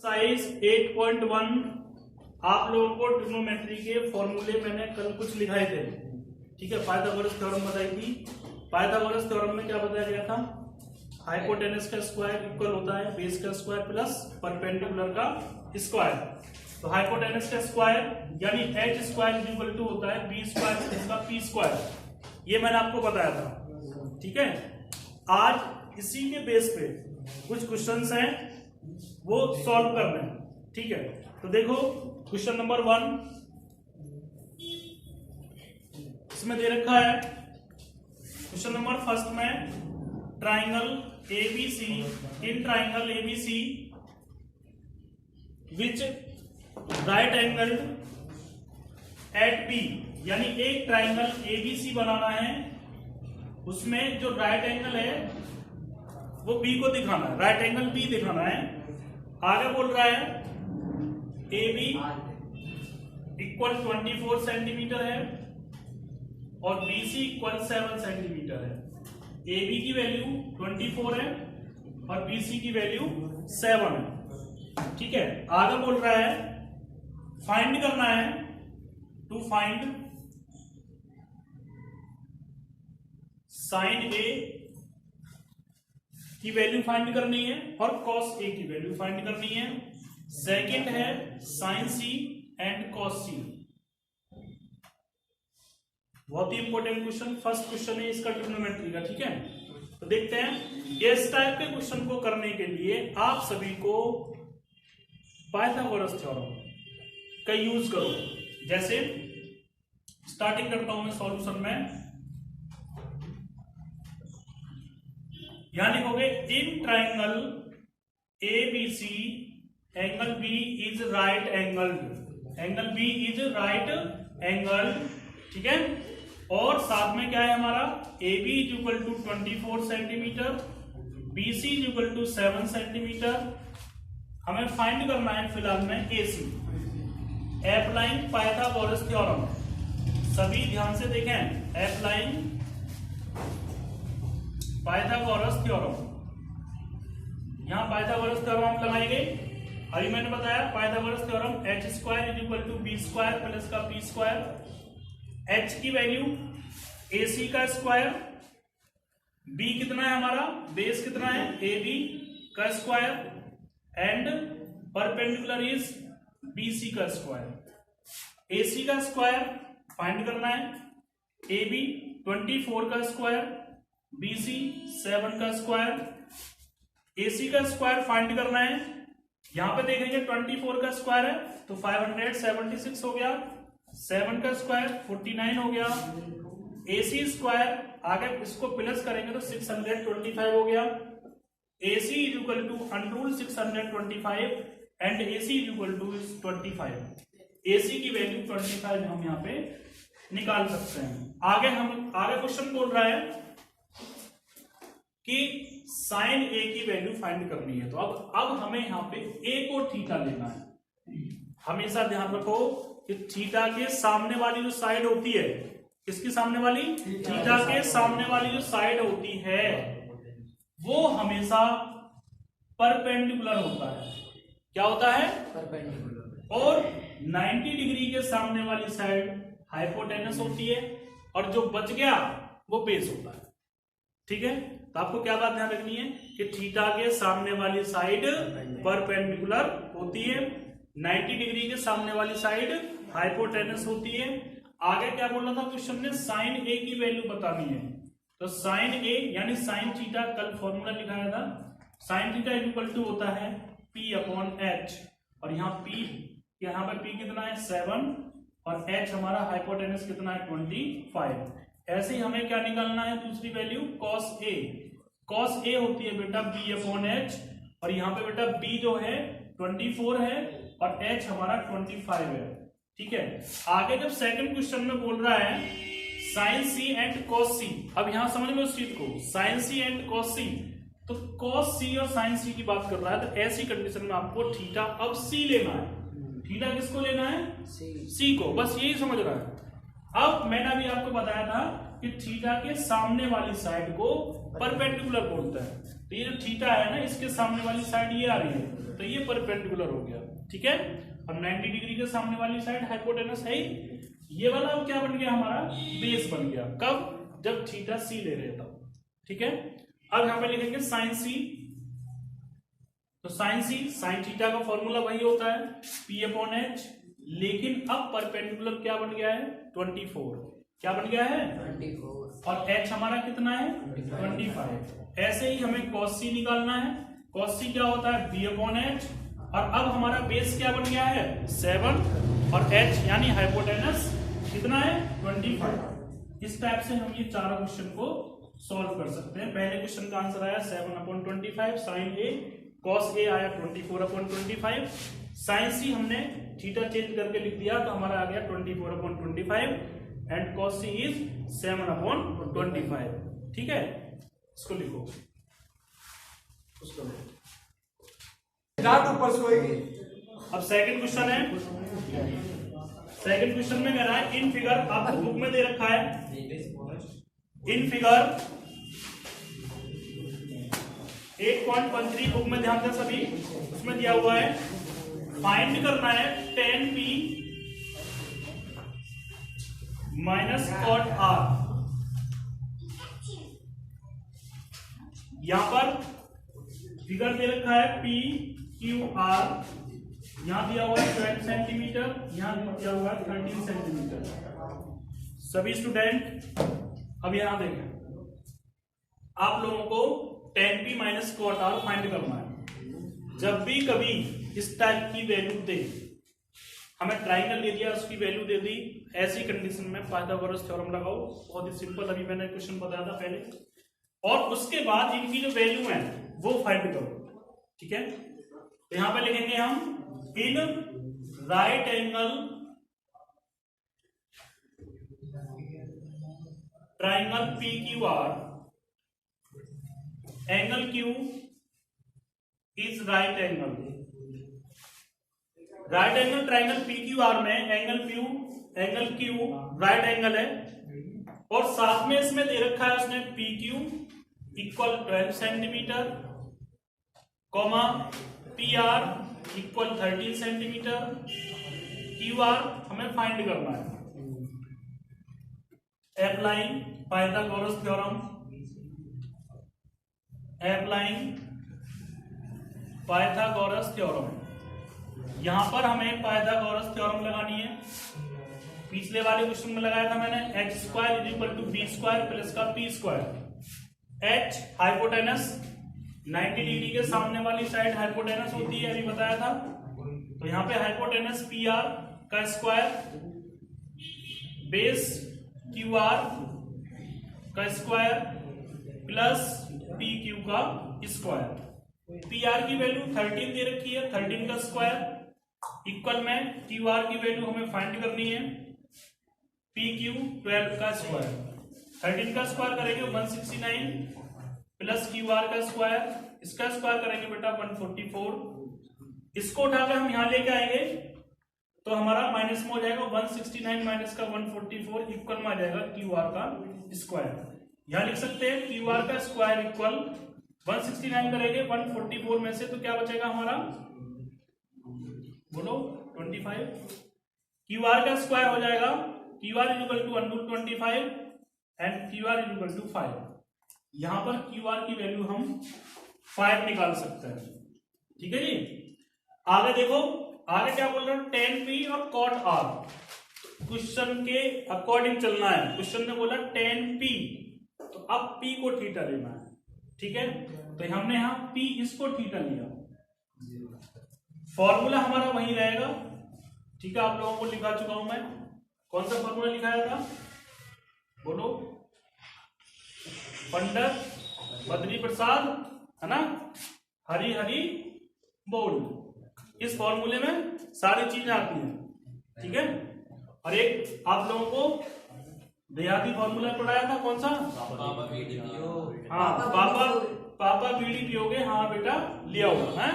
Exercise 8.1 आप लोगों को ट्रिग्नोमेट्री के फॉर्मूले मैंने कल कुछ लिखाए थे। ठीक है, पाइथागोरस थ्योरम बताई थी। पाइथागोरस थ्योरम में क्या बताया गया था? हाइपोटेनस का स्क्वायर इक्वल होता है बेस का स्क्वायर प्लस परपेंडिकुलर का स्क्वायर। तो हाइपोटेनस का स्क्वायर यानी एच स्क्वायर इक्वल टू होता है बी स्क्वायर इसका पी स्क्वायर। ये मैंने आपको बताया था। ठीक है, आज इसी के बेस पे कुछ क्वेश्चंस हैं वो सॉल्व करने हैं। ठीक है, तो देखो क्वेश्चन नंबर 1 इसमें दे रखा है। क्वेश्चन नंबर फर्स्ट में triangle ABC, in triangle ABC which right angled at B, यानी एक ट्राइंगल एबीसी बनाना है, उसमें जो राइट एंगल है वो बी को दिखाना है, राइट एंगल बी दिखाना है। आगे बोल रहा है ए बी इक्वल 24 सेंटीमीटर है और बी सी इक्वल 7 सेंटीमीटर है। ए बी की वैल्यू 24 है और बी सी की वैल्यू 7 है। ठीक है, आगे बोल रहा है फाइंड करना है, टू फाइंड साइन ए की वैल्यू फाइंड करनी है और कॉस ए की वैल्यू फाइंड करनी है। सेकंड है साइन सी एंड कॉस सी। बहुत ही इंपॉर्टेंट क्वेश्चन, फर्स्ट क्वेश्चन है इसका ट्रिग्नोमेट्री का। ठीक है, तो देखते हैं इस टाइप के क्वेश्चन को करने के लिए आप सभी को पाइथागोरस थ्योरम का यूज करो। जैसे स्टार्टिंग करता हूं मैं सॉल्यूशन में, यहां लिखोगे in triangle A B C angle B is right angled, angle B is right angled. ठीक है, और साथ में क्या है हमारा A B is equal to 24 centimetre, B C is equal to 7 centimetre. हमें फाइंड करना है फिलहाल में A C. Applying Pythagoras theorem, सभी ध्यान से देखें, अप्लाइंग पाइथागोरस थ्योरम। यहां पाइथागोरस थ्योरम हम लगाएंगे। अभी मैंने बताया Pythagoras theorem H square is equal to B square plus का पी स्क्वायर। एच की वैल्यू ए सी का स्क्वायर, बी कितना है हमारा बेस कितना है ए बी का square and perpendicular is B C का स्क्वायर। ए सी का स्क्वायर फाइंड करना है, ए बी 24 का स्क्वायर, बी सी 7 का स्क्वायर। ए सी का स्क्वायर फाइंड करना है, यहां पे देखेंगे 24 का स्क्वायर है तो 576 हो गया, 7 का स्क्वायर 49 हो गया। ए सी स्क्वायर आगे इसको प्लस करेंगे तो 625 हो गया। A C is equal to under 625 and A C is equal to 25। A C की वैल्यू 25 हम यहाँ पे निकाल सकते हैं। आगे क्वेश्चन बोल रहा है कि साइन ए की वैल्यू फाइंड करनी है। तो अब हमें यहाँ पे ए को थीटा लेना है। हमेशा ध्यान रखो कि थीटा के सामने वाली जो साइड होती है, किसकी सामने वाली? थीटा के सामने वाली जो साइड होती है वो हमेशा परपेंडिकुलर होता है। क्या होता है? परपेंडिकुलर। और 90 डिग्री के सामने वाली साइड हाइपोटेनस होती है और जो बच गया वो बेस होता है। ठीक है, तो आपको क्या बात ध्यान रखनी है कि थीटा के सामने वाली साइड परपेंडिकुलर होती है, 90 डिग्री के सामने वाली साइड हाइपोटेनस होती है। आगे क्या बोल रहा था क्वेश्चन में? साइन ए की वैल्यू बतानी है। तो साइन ए यानी साइन थीटा, कल फॉर्मूला लिखाया था, साइन थीटा इक्वल टू होता है पी अपॉन एच। और यहाँ पे पी कितना है 7 और एच हमारा हाइपोटेनस कितना है 25। ऐसे ही हमें क्या निकालना है दूसरी value cos A. Cos A होती है बेटा बी अपॉन एच, और यहाँ पे बेटा बी जो है 24 है और एच हमारा 25 है। ठीक है, आगे जब सेकंड क्वेश्चन में बोल रहा है साइन सी एंड कॉस सी, अब यहां समझ लो इस चीज को, साइन सी एंड कॉस सी, तो कॉस सी और साइन सी की बात कर रहा है। तो ऐसी कंडीशन में आपको थीटा अब सी लेना है। थीटा किसको लेना है? सी को, बस यही समझ रहा है। अब मैंने अभी आपको बताया था कि थीटा के सामने वाली साइड को परपेंडिकुलर बोलते हैं। तो ये जो थीटा है ना, इसके सामने वाली साइड ये आ रही है, तो ये परपेंडिकुलर हो गया। ठीक है, अब 90 डिग्री के सामने वाली साइड हाइपोटेनस है, ये वाला अब क्या बन गया हमारा, बेस बन गया। कब, जब थीटा सी ले रहे तब। ठीक है, अब यहां पे लिखेंगे साइन सी। तो साइन सी, साइन थीटा का फॉर्मूला वही होता है P/H, लेकिन अब परपेंडिकुलर क्या बन गया है, 24। क्या बन गया है, 24, और h हमारा कितना है, 25। ऐसे ही हमें cos c निकालना है। cos c क्या होता है, B/H, और अब हमारा बेस क्या बन गया है, 7, और h यानी हाइपोटेनस कितना है, 25। इस टाइप से हम ये चारों क्वेश्चन को सॉल्व कर सकते हैं। पहले क्वेश्चन का आंसर आया 7/25 साइन ए, cos a आया 24/25, साइन सी हमने थीटा चेंज करके लिख दिया तो हमारा आ गया 24/25, एंड cos c इज 7/25। ठीक है, इसको लिखो, उसको ऊपर सोएगी। अब सेकंड क्वेश्चन है, सेकंड क्वेश्चन में कह रहा है इन फिगर, आपको बुक में दे रखा है, इन फिगर 8.13 बुक में ध्यान दें सभी, उसमें दिया हुआ है फाइंड करना है tan p minus cot r। यहां पर फिगर दे रखा है p q r, यहां दिया हुआ है 12 सेंटीमीटर, यहां दिया हुआ है 13 सेंटीमीटर। सभी स्टूडेंट अब यहां देखें, आप लोगों को tan p minus cot r find करना है। जब भी कभी इस टाइप की वैल्यू दे, हमें ट्राइंगल दे दिया, उसकी वैल्यू दे दी, ऐसी कंडीशन में पाइथागोरस थ्योरम लगाओ। बहुत ही सिंपल, अभी मैंने क्वेश्चन बताया था पहले, और उसके बाद इनकी जो वैल्यू है वो फाइंड करो। ठीक है, तो यहां पे लिखेंगे हम in right angle triangle P Q R, angle Q is right angle. Right angle triangle PQR में एंगल Q राइट एंगल है, और साथ में इसमें दे रखा है उसने PQ equal 12 centimetre, comma PR equal 13 centimetre, QR हमें फाइंड करना है। Applying Pythagoras theorem, applying Pythagoras theorem, यहां पर हमें पाइथागोरस थ्योरम लगानी है। पिछले वाले क्वेश्चन में लगाया था मैंने h² = b² प्लस का p²। h हाइपोटेनस, 90 डिग्री के सामने वाली साइड हाइपोटेनस होती है, अभी बताया था। तो यहां पे हाइपोटेनस PR का स्क्वायर, बेस QR का स्क्वायर प्लस PQ का स्क्वायर। PR की वैल्यू 13 दे रखी है, 13 का स्क्वायर इक्वल में QR की वैल्यू हमें फाइंड करनी है PQ 12 का स्क्वायर। 13 का स्क्वायर करेंगे 169 प्लस QR का स्क्वायर, इसका स्क्वायर करेंगे बेटा 144। इसको उठाकर हम यहां लेके आएंगे तो हमारा माइनस में हो जाएगा 169 माइनस का 144 इक्वल में आ जाएगा QR का स्क्वायर। यहां लिख सकते हैं QR का स्क्वायर इक्वल 169 करेंगे 144 में से, तो क्या बचेगा हमारा, बोलो 25। QR का स्क्वायर हो जाएगा QR = √25 एंड QR = 5। यहां पर QR की वैल्यू हम 5 निकाल सकते हैं। ठीक है जी, आगे देखो, आगे क्या बोल रहा हूं, tan p और cot r क्वेश्चन के अकॉर्डिंग चलना है। क्वेश्चन ने बोला tan p, तो अब p को थीटा लेना है। ठीक है, तो हमने यहां p इसको थीटा लिया, फॉर्मूला हमारा वही रहेगा। ठीक है, आप लोगों को लिखा चुका हूं मैं, कौन सा फॉर्मूला लिखाया था, बोलो, पंडित बद्री प्रसाद, है ना, हरी हरी बोल। इस फॉर्मूले में सारी चीजें आती हैं। ठीक है, और एक आप लोगों को देहाती फॉर्मूला पढ़ाया था, कौन सा, हाँ, पापा बीड़ी पियोगे, हाँ बेटा लिया हुआ है।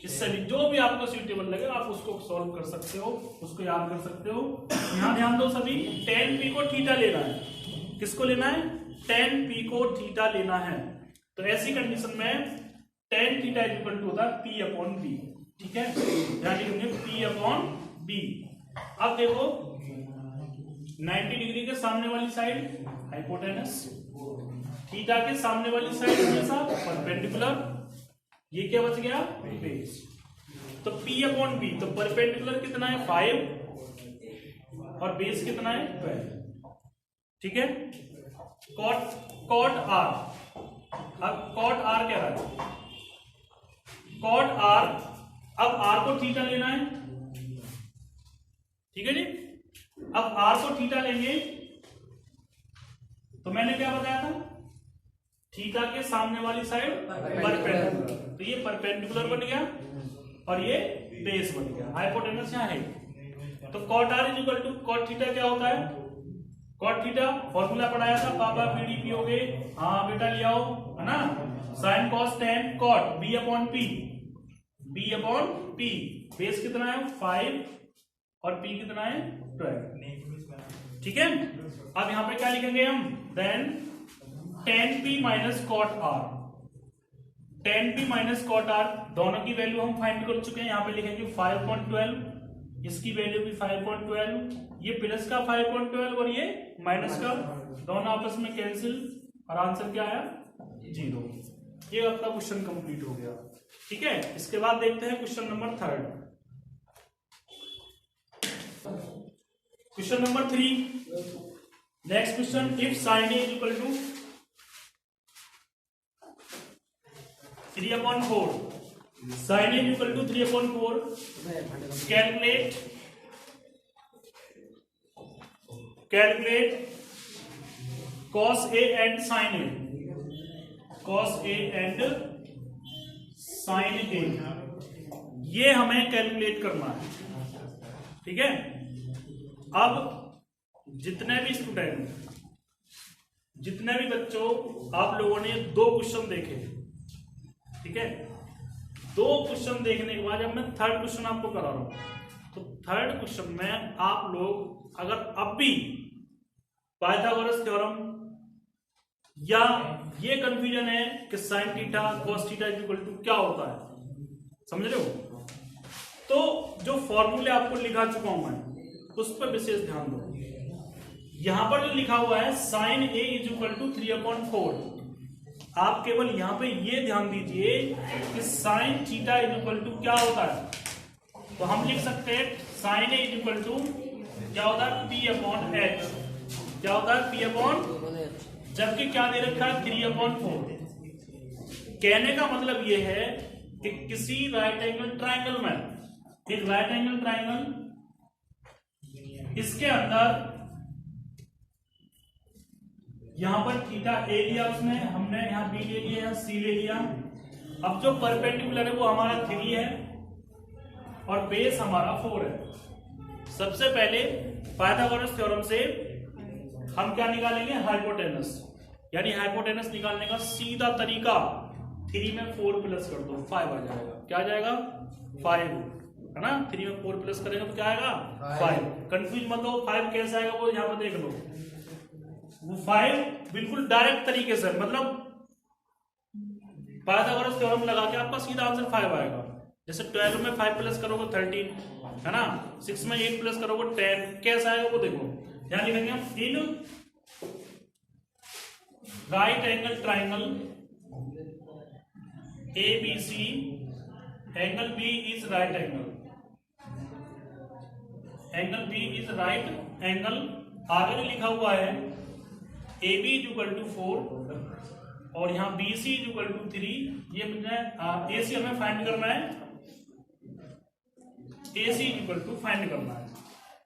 इससे भी जो भी आपको सूटेबल लगे आप उसको सॉल्व कर सकते हो, उसको याद कर सकते हो। यहां ध्यान दो सभी, tan p को थीटा लेना है। किसको लेना है, tan p को थीटा लेना है। तो ऐसी कंडीशन में tan थीटा इक्वल टू होता है P अपॉन B। ठीक है, ध्यान लिखेंगे P अपॉन B। अब देखो 90 डिग्री के सामने वाली साइड हाइपोटेनस, थीटा के सामने वाली साइड हमेशा परपेंडिकुलर, ये क्या बच गया बेस। तो P अपॉन B, तो परपेंडिकुलर कितना है 5 और बेस कितना है 12। ठीक है, कॉट R, अब कॉट R क्या रहा है, कॉट R, अब R को थीटा लेना है। ठीक है जी, अब R को थीटा लेंगे तो मैंने क्या बताया था, थीटा के सामने वाली साइड परपेंडिकुलर, तो ये परपेंडिकुलर बन गया और ये बेस बन गया, हाइपोटेनस यहाँ है। तो cot R is equal to cot theta क्या होता है, कॉट थीटा फॉर्मूला पढ़ाया था पापा, PDP हो गए, हाँ बेटा ले आओ, है ना, sine cos tan cot B upon P, B upon P, base कितना है 5 और P कितना है 12। ठीक है, अब यहां पे क्या लिखेंगे हम, then tan P minus cot R, tan P minus cot R, दोनों की वैल्यू हम फाइंड कर चुके हैं, यहां पे लिखेंगे 5.12, इसकी वैल्यू भी 5.12, ये प्लस का 5.12 और ये माइनस का, दोनों आपस में कैंसिल और आंसर क्या आया 0। ये आपका क्वेश्चन कंप्लीट हो गया। ठीक है, इसके बाद देखते हैं question number 3। Question number 3, next question, if sin A equal to 3/4, sin A equal to 3/4, calculate cos A and sin A, cos A and sin A, ये हमें कैलकुलेट करना है। ठीक है, अब जितने भी स्टूडेंट, जितने भी बच्चों, आप लोगों ने 2 क्वेश्चन देखे, ठीक है, 2 क्वेश्चन देखने के बाद जब मैं 3rd क्वेश्चन आपको करा रहा हूं, तो 3rd क्वेश्चन में आप लोग अगर अब भी पाइथागोरस थ्योरम या ये कंफ्यूजन है कि sine theta cos theta equal to क्या होता है, समझ रहे हो, तो जो फॉर्मूले आपको लिखा चुका हूं मैं उस पर विशेष ध्यान दो। यहां पर जो लिखा हुआ है sine A is equal to 3/4, आप केवल यहां पे ये ध्यान दीजिए कि sine theta is equal to क्या होता है, तो हम लिख सकते हैं sine A is equal to क्या होता है P/H, क्या होता है P/, जबकि क्या दे रखा है 3/4। कहने का मतलब ये है कि किसी राइट एंगल ट्राइंगल में, एक राइट एंगल ट्राइंगल, इसके अंदर यहां पर थीटा ए लिया, उसने हमने यहां बी ले लिया, सी ले लिया। अब जो परपेंडिकुलर है वो हमारा 3 है और बेस हमारा 4 है। सबसे पहले पाइथागोरस थ्योरम से हम क्या निकालेंगे, हाइपोटेनस, यानी हाइपोटेनस निकालने का सीधा तरीका 3 में 4 प्लस कर दो, 5 आ जाएगा। क्या आ जाएगा 5, है ना, 3 में 4 प्लस करेंगे तो क्या आएगा 5। कंफ्यूज मत हो, 5 कैसे आएगा वो यहां पर देख लो, वो 5 बिल्कुल डायरेक्ट तरीके से, मतलब पाइथागोरस थ्योरम लगा के आपका सीधा आंसर 5 आएगा। जैसे 12 में 5 प्लस करोगे 13, है ना, 6 में 8 प्लस करोगे 10, कैसा आएगा वो देखो। ध्यान लिखेंगे हम, in right angle triangle ABC, angle B is right angle, angle B is right angle, आगे लिखा हुआ है AB इज इक्वल टू 4 और यहाँ BC इज इक्वल टू 3। ये AC हमें फाइंड करना है, AC is equal to find करना है।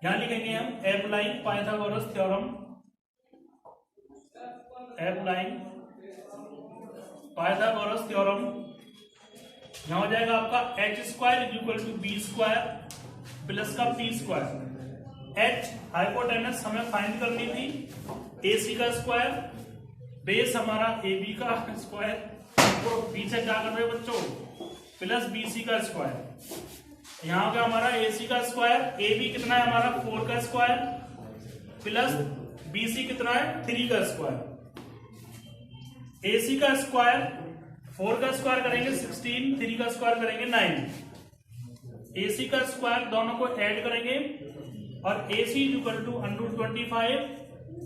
यहाँ लिखेंगे हम applying Pythagoras theorem, applying Pythagoras theorem, यहाँ हो जाएगा आपका h² is equal to B² plus का P²। h हाइपोटेनस हमें फाइंड करनी थी, AC का स्क्वायर, बेस हमारा AB का स्क्वायर, तो पीछे क्या कर रहे हो बच्चों, प्लस BC का स्क्वायर। यहाँ का हमारा AC का स्क्वायर, AB कितना है हमारा 4 का स्क्वायर, प्लस BC कितना है 3 का स्क्वायर। AC का स्क्वायर 4 का स्क्वायर करेंगे 16, 3 का स्क्वायर करेंगे 9। AC का स्क्वायर दोनों को ऐड करेंगे और AC इक्वल टू √25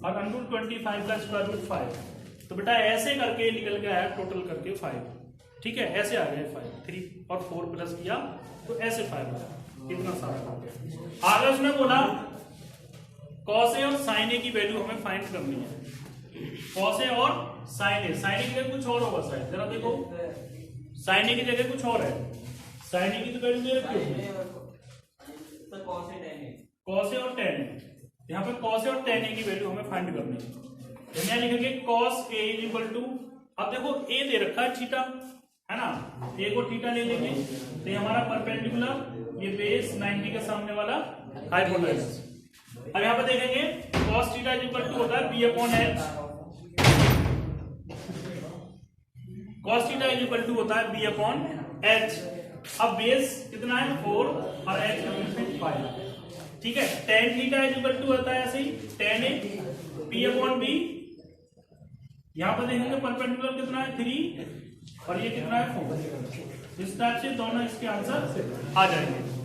और √25 का स्क्वायर रूट 5। तो बेटा ऐसे करके निकल के आया टोटल करके 5। ठीक है, ऐसे आ गए 5, 3 और 4 प्लस किया तो ऐसे 5 आया। इतना सारा हो गया। आगे उसने बोला cos A और sin A की वैल्यू हमें फाइंड करनी है। cos A और sin A, sin A की जगह कुछ और होगा शायद, जरा देखो sin A की जगह कुछ और है। sin A की तो वैल्यू दे रखी है cos A और tan A। यहाँ पे cos A और tan A की वैल्यू हमें फाइंड करनी है। यहाँ लिखेंगे cos A इक्वल टू, अब देखो A दे रखा है थीटा, है ना, A को थीटा ले लेंगे तो ये हमारा परपेंडिकुलर, ये बेस 90 के सामने वाला हाइपोटेनस। अब यहाँ पे देखेंगे cos थीटा इक्वल टू होता है B upon H, cos theta equal to होता है B अपॉन H। अब बेस कितना है 4 और H का 5। ठीक है, tan थीटा इक्वल टू होता है ऐसे ही tan A B upon B। यहाँ पर देखेंगे परपेंडिकुलर कितना है 3 और ये कितना है 4। इस टाइप से दोनों इसके आंसर आ जाएंगे।